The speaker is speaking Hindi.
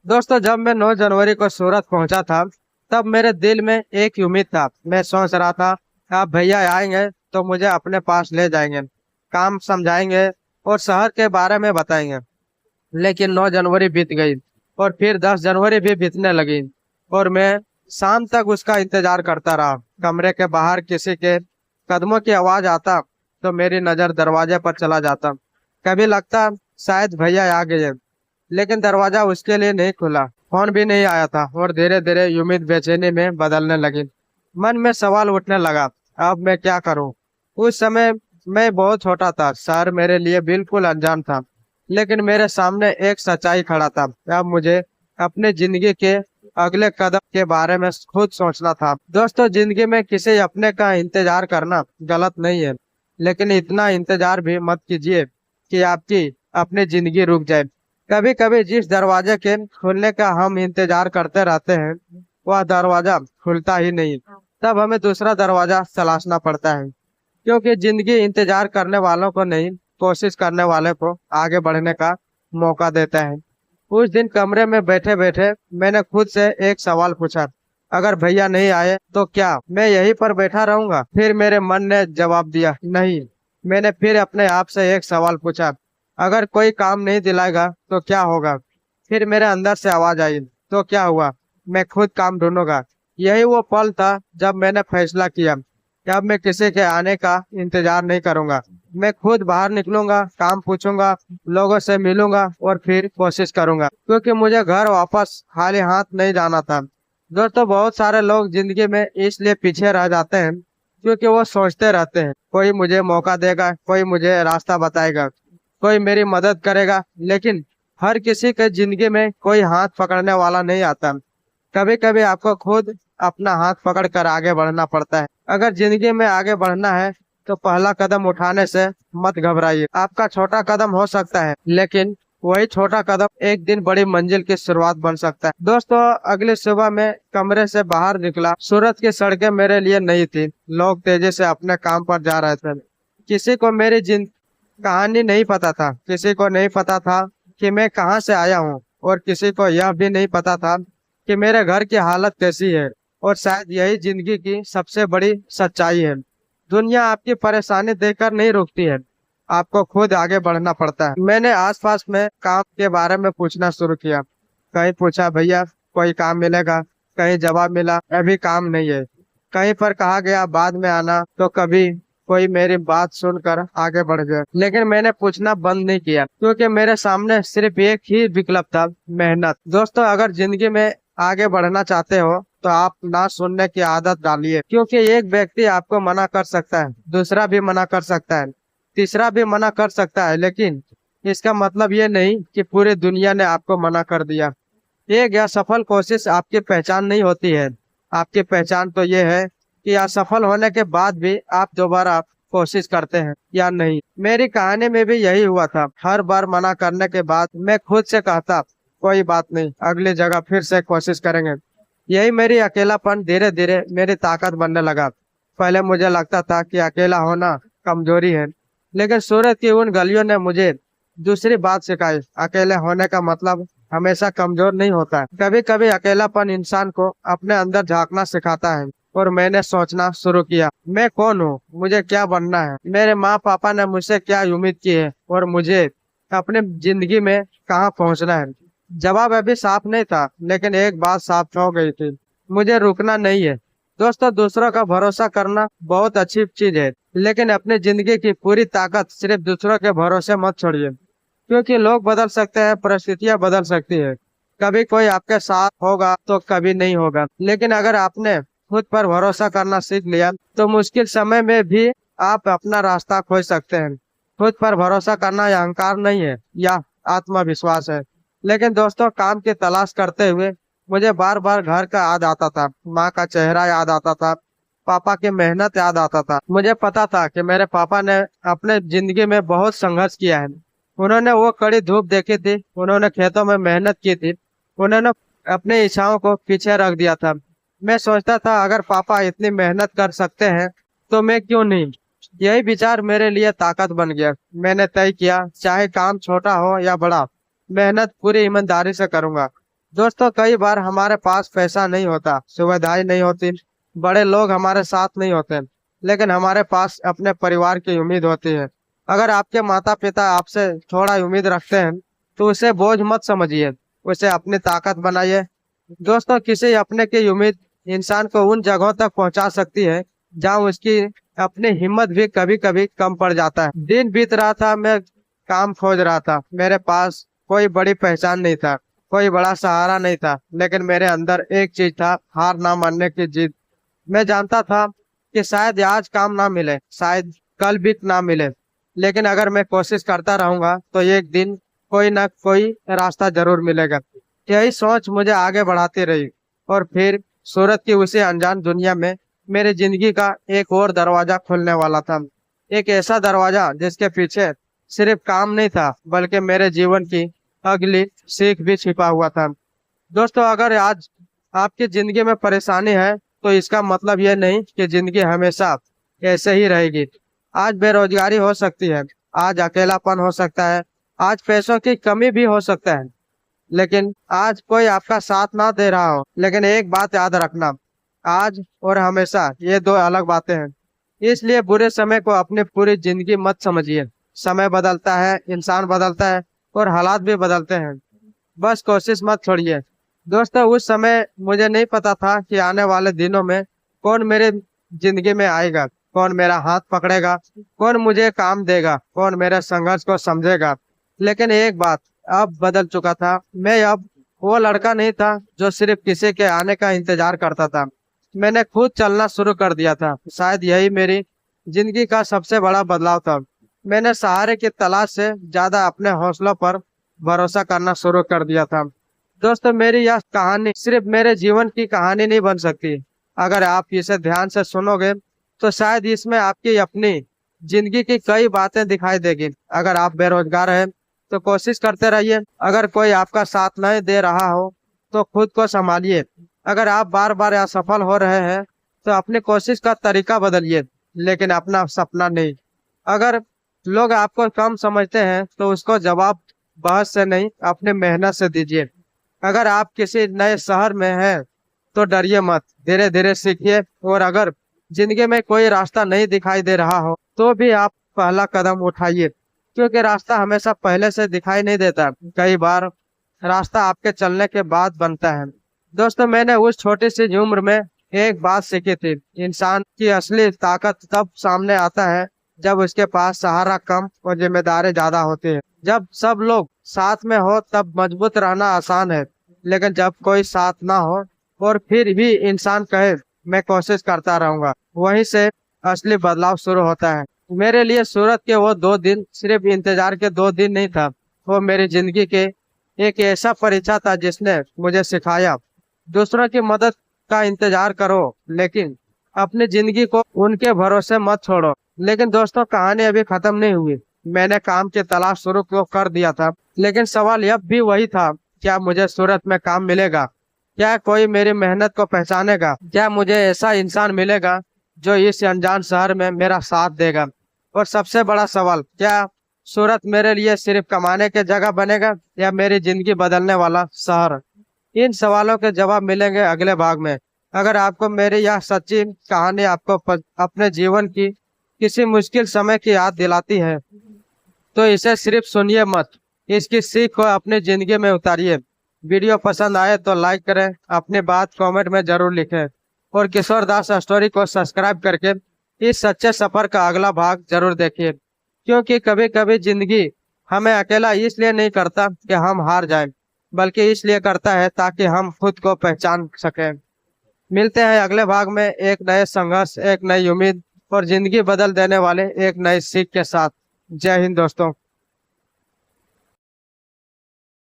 दोस्तों, जब मैं 9 जनवरी को सूरत पहुंचा था, तब मेरे दिल में एक ही उम्मीद था। मैं सोच रहा था, आप भैया आएंगे तो मुझे अपने पास ले जाएंगे, काम समझाएंगे और शहर के बारे में बताएंगे। लेकिन 9 जनवरी बीत गई और फिर 10 जनवरी भी बीतने लगी और मैं शाम तक उसका इंतजार करता रहा। कमरे के बाहर किसी के कदमों की आवाज आता तो मेरी नजर दरवाजे पर चला जाता। कभी लगता शायद भैया आ गए, लेकिन दरवाजा उसके लिए नहीं खुला। फोन भी नहीं आया था और धीरे धीरे उम्मीद बेचैनी में बदलने लगी। मन में सवाल उठने लगा, अब मैं क्या करूं। उस समय मैं बहुत छोटा था, शहर मेरे लिए बिल्कुल अनजान था। लेकिन मेरे सामने एक सच्चाई खड़ा था। अब मुझे अपने जिंदगी के अगले कदम के बारे में खुद सोचना था। दोस्तों, जिंदगी में किसी अपने का इंतजार करना गलत नहीं है, लेकिन इतना इंतजार भी मत कीजिए कि आपकी अपनी जिंदगी रुक जाए। कभी कभी जिस दरवाजे के खुलने का हम इंतजार करते रहते हैं, वह दरवाजा खुलता ही नहीं। तब हमें दूसरा दरवाजा तलाशना पड़ता है, क्योंकि जिंदगी इंतजार करने वालों को नहीं, कोशिश करने वाले को आगे बढ़ने का मौका देता है। उस दिन कमरे में बैठे बैठे मैंने खुद से एक सवाल पूछा, अगर भैया नहीं आए तो क्या मैं यहीं पर बैठा रहूंगा? फिर मेरे मन ने जवाब दिया, नहीं। मैंने फिर अपने आप से एक सवाल पूछा, अगर कोई काम नहीं दिलाएगा तो क्या होगा? फिर मेरे अंदर से आवाज आई, तो क्या हुआ, मैं खुद काम ढूंढूंगा। यही वो पल था जब मैंने फैसला किया कि अब मैं किसी के आने का इंतजार नहीं करूंगा। मैं खुद बाहर निकलूंगा, काम पूछूंगा, लोगों से मिलूंगा और फिर कोशिश करूंगा, क्योंकि मुझे घर वापस खाली हाथ नहीं जाना था। दोस्तों, बहुत सारे लोग जिंदगी में इसलिए पीछे रह जाते हैं क्योंकि वो सोचते रहते हैं, कोई मुझे मौका देगा, कोई मुझे रास्ता बताएगा, कोई मेरी मदद करेगा। लेकिन हर किसी के जिंदगी में कोई हाथ पकड़ने वाला नहीं आता। कभी कभी आपको खुद अपना हाथ पकड़ कर आगे बढ़ना पड़ता है। अगर जिंदगी में आगे बढ़ना है तो पहला कदम उठाने से मत घबराइए। आपका छोटा कदम हो सकता है, लेकिन वही छोटा कदम एक दिन बड़ी मंजिल की शुरुआत बन सकता है। दोस्तों, अगली सुबह मैं कमरे से बाहर निकला। सूरत की सड़कें मेरे लिए नई थी। लोग तेजी से अपने काम पर जा रहे थे। किसी को मेरी कहानी नहीं पता था, किसी को नहीं पता था कि मैं कहाँ से आया हूँ, और किसी को यह भी नहीं पता था कि मेरे घर की हालत कैसी है। और शायद यही जिंदगी की सबसे बड़ी सच्चाई है। दुनिया आपकी परेशानी देखकर नहीं रुकती है, आपको खुद आगे बढ़ना पड़ता है। मैंने आसपास में काम के बारे में पूछना शुरू किया। कहीं पूछा, भैया कोई काम मिलेगा? कहीं जवाब मिला, अभी काम नहीं है। कहीं पर कहा गया बाद में आना, तो कभी कोई मेरी बात सुनकर आगे बढ़ गया। लेकिन मैंने पूछना बंद नहीं किया, क्योंकि मेरे सामने सिर्फ एक ही विकल्प था, मेहनत। दोस्तों, अगर जिंदगी में आगे बढ़ना चाहते हो तो आप ना सुनने की आदत डालिए, क्योंकि एक व्यक्ति आपको मना कर सकता है, दूसरा भी मना कर सकता है, तीसरा भी मना कर सकता है, लेकिन इसका मतलब ये नहीं कि पूरी दुनिया ने आपको मना कर दिया। एक असफल कोशिश आपकी पहचान नहीं होती है। आपकी पहचान तो ये है कि असफल होने के बाद भी आप दोबारा कोशिश करते हैं या नहीं। मेरी कहानी में भी यही हुआ था। हर बार मना करने के बाद मैं खुद से कहता, कोई बात नहीं, अगली जगह फिर से कोशिश करेंगे। यही मेरी अकेलापन धीरे धीरे मेरी ताकत बनने लगा। पहले मुझे लगता था कि अकेला होना कमजोरी है, लेकिन सूरत की उन गलियों ने मुझे दूसरी बात सिखाई। अकेले होने का मतलब हमेशा कमजोर नहीं होता है। कभी कभी अकेलापन इंसान को अपने अंदर झांकना सिखाता है। और मैंने सोचना शुरू किया, मैं कौन हूँ, मुझे क्या बनना है, मेरे माँ पापा ने मुझसे क्या उम्मीद की है, और मुझे अपने जिंदगी में कहाँ पहुँचना है। जवाब अभी साफ नहीं था, लेकिन एक बात साफ हो गई थी, मुझे रुकना नहीं है। दोस्तों, दूसरों का भरोसा करना बहुत अच्छी चीज है, लेकिन अपनी जिंदगी की पूरी ताकत सिर्फ दूसरों के भरोसे मत छोड़िए, क्योंकि लोग बदल सकते हैं, परिस्थितियां बदल सकती है। कभी कोई आपके साथ होगा तो कभी नहीं होगा, लेकिन अगर आपने खुद पर भरोसा करना सीख लिया तो मुश्किल समय में भी आप अपना रास्ता खोज सकते हैं। खुद पर भरोसा करना यह अहंकार नहीं है, यह आत्मविश्वास है। लेकिन दोस्तों, काम की तलाश करते हुए मुझे बार बार घर का याद आता था, माँ का चेहरा याद आता था, पापा की मेहनत याद आता था। मुझे पता था कि मेरे पापा ने अपने जिंदगी में बहुत संघर्ष किया है। उन्होंने वो कड़ी धूप देखी थी, उन्होंने खेतों में मेहनत की थी, उन्होंने अपनी इच्छाओं को पीछे रख दिया था। मैं सोचता था, अगर पापा इतनी मेहनत कर सकते हैं तो मैं क्यों नहीं। यही विचार मेरे लिए ताकत बन गया। मैंने तय किया, चाहे काम छोटा हो या बड़ा, मेहनत पूरी ईमानदारी से करूंगा। दोस्तों कई बार हमारे पास पैसा नहीं होता, सुविधाएं नहीं होती, बड़े लोग हमारे साथ नहीं होते, लेकिन हमारे पास अपने परिवार की उम्मीद होती है। अगर आपके माता पिता आपसे थोड़ा उम्मीद रखते हैं तो उसे बोझ मत समझिए, उसे अपनी ताकत बनाइए। दोस्तों किसी अपने की उम्मीद इंसान को उन जगहों तक पहुंचा सकती है जहां उसकी अपनी हिम्मत भी कभी कभी कम पड़ जाता है। दिन बीत रहा था, मैं काम खोज रहा था, मेरे पास कोई बड़ी पहचान नहीं था, कोई बड़ा सहारा नहीं था, लेकिन मेरे अंदर एक चीज था, हार ना मानने की जिद। मैं जानता था कि शायद आज काम ना मिले, शायद कल भी ना मिले, लेकिन अगर मैं कोशिश करता रहूंगा तो एक दिन कोई ना कोई रास्ता जरूर मिलेगा। यही सोच मुझे आगे बढ़ाती रही और फिर सूरत की उसी अनजान दुनिया में मेरी जिंदगी का एक और दरवाजा खुलने वाला था। एक ऐसा दरवाजा जिसके पीछे सिर्फ काम नहीं था, बल्कि मेरे जीवन की अगली सीख भी छिपा हुआ था। दोस्तों अगर आज आपकी जिंदगी में परेशानी है तो इसका मतलब यह नहीं कि जिंदगी हमेशा ऐसे ही रहेगी। आज बेरोजगारी हो सकती है, आज अकेलापन हो सकता है, आज पैसों की कमी भी हो सकता है, लेकिन आज कोई आपका साथ ना दे रहा हो। लेकिन एक बात याद रखना, आज और हमेशा ये दो अलग बातें हैं। इसलिए बुरे समय को अपनी पूरी जिंदगी मत समझिए। समय बदलता है, इंसान बदलता है और हालात भी बदलते हैं, बस कोशिश मत छोड़िए। दोस्तों उस समय मुझे नहीं पता था कि आने वाले दिनों में कौन मेरे जिंदगी में आएगा, कौन मेरा हाथ पकड़ेगा, कौन मुझे काम देगा, कौन मेरे संघर्ष को समझेगा। लेकिन एक बात अब बदल चुका था, मैं अब वो लड़का नहीं था जो सिर्फ किसी के आने का इंतजार करता था। मैंने खुद चलना शुरू कर दिया था, शायद यही मेरी जिंदगी का सबसे बड़ा बदलाव था। मैंने सहारे की तलाश से ज्यादा अपने हौसलों पर भरोसा करना शुरू कर दिया था। दोस्तों मेरी यह कहानी सिर्फ मेरे जीवन की कहानी नहीं बन सकती। अगर आप इसे ध्यान से सुनोगे तो शायद इसमें आपकी अपनी जिंदगी की कई बातें दिखाई देगी। अगर आप बेरोजगार हैं तो कोशिश करते रहिए, अगर कोई आपका साथ नहीं दे रहा हो तो खुद को संभालिए, अगर आप बार बार असफल हो रहे हैं तो अपनी कोशिश का तरीका बदलिए, लेकिन अपना सपना नहीं। अगर लोग आपको कम समझते हैं तो उसको जवाब बहस से नहीं, अपनी मेहनत से दीजिए। अगर आप किसी नए शहर में हैं तो डरिए मत, धीरे धीरे सीखिए। और अगर जिंदगी में कोई रास्ता नहीं दिखाई दे रहा हो तो भी आप पहला कदम उठाइए, क्योंकि रास्ता हमेशा पहले से दिखाई नहीं देता, कई बार रास्ता आपके चलने के बाद बनता है। दोस्तों मैंने उस छोटी सी उम्र में एक बात सीखी थी, इंसान की असली ताकत तब सामने आता है जब उसके पास सहारा कम और जिम्मेदारी ज्यादा होती है। जब सब लोग साथ में हो तब मजबूत रहना आसान है, लेकिन जब कोई साथ ना हो और फिर भी इंसान कहे मैं कोशिश करता रहूंगा, वहीं से असली बदलाव शुरू होता है। मेरे लिए सूरत के वो 2 दिन सिर्फ इंतजार के 2 दिन नहीं था, वो मेरी जिंदगी के एक ऐसा परीक्षा था जिसने मुझे सिखाया दूसरों की मदद का इंतजार करो, लेकिन अपनी जिंदगी को उनके भरोसे मत छोड़ो। लेकिन दोस्तों कहानी अभी खत्म नहीं हुई। मैंने काम की तलाश शुरू तो कर दिया था, लेकिन सवाल अब भी वही था, क्या मुझे सूरत में काम मिलेगा? क्या कोई मेरी मेहनत को पहचानेगा? क्या मुझे ऐसा इंसान मिलेगा जो इस अनजान शहर में मेरा साथ देगा? और सबसे बड़ा सवाल, क्या सूरत मेरे लिए सिर्फ कमाने की जगह बनेगा या मेरी जिंदगी बदलने वाला शहर? इन सवालों के जवाब मिलेंगे अगले भाग में। अगर आपको मेरी यह सच्ची कहानी आपको अपने जीवन की किसी मुश्किल समय की याद दिलाती है तो इसे सिर्फ सुनिए मत, इसकी सीख को अपनी जिंदगी में उतारिए। वीडियो पसंद आए तो लाइक करें, अपनी बात कमेंट में जरूर लिखें और किशोर दास स्टोरी को सब्सक्राइब करके इस सच्चे सफर का अगला भाग जरूर देखिए, क्योंकि कभी कभी जिंदगी हमें अकेला इसलिए नहीं करता कि हम हार जाएं, बल्कि इसलिए करता है ताकि हम खुद को पहचान सकें। मिलते हैं अगले भाग में एक नए संघर्ष, एक नई उम्मीद और जिंदगी बदल देने वाले एक नई सीख के साथ। जय हिंद दोस्तों।